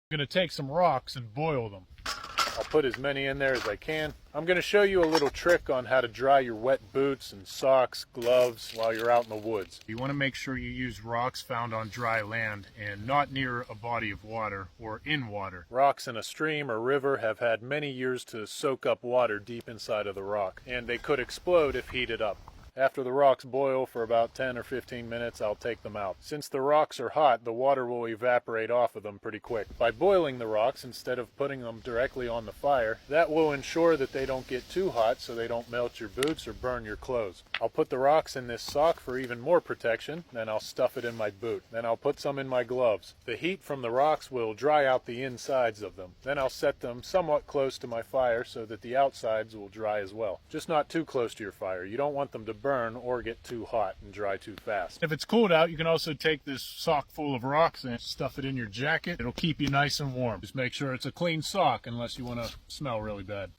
I'm going to take some rocks and boil them. I'll put as many in there as I can. I'm going to show you a little trick on how to dry your wet boots and socks, gloves while you're out in the woods. You want to make sure you use rocks found on dry land and not near a body of water or in water. Rocks in a stream or river have had many years to soak up water deep inside of the rock, and they could explode if heated up. After the rocks boil for about 10 or 15 minutes, I'll take them out. Since the rocks are hot, the water will evaporate off of them pretty quick. By boiling the rocks instead of putting them directly on the fire, that will ensure that they don't get too hot so they don't melt your boots or burn your clothes. I'll put the rocks in this sock for even more protection, then I'll stuff it in my boot. Then I'll put some in my gloves. The heat from the rocks will dry out the insides of them. Then I'll set them somewhat close to my fire so that the outsides will dry as well. Just not too close to your fire. You don't want them to burn or get too hot and dry too fast. If it's cold out, you can also take this sock full of rocks and stuff it in your jacket. It'll keep you nice and warm. Just make sure it's a clean sock unless you want to smell really bad.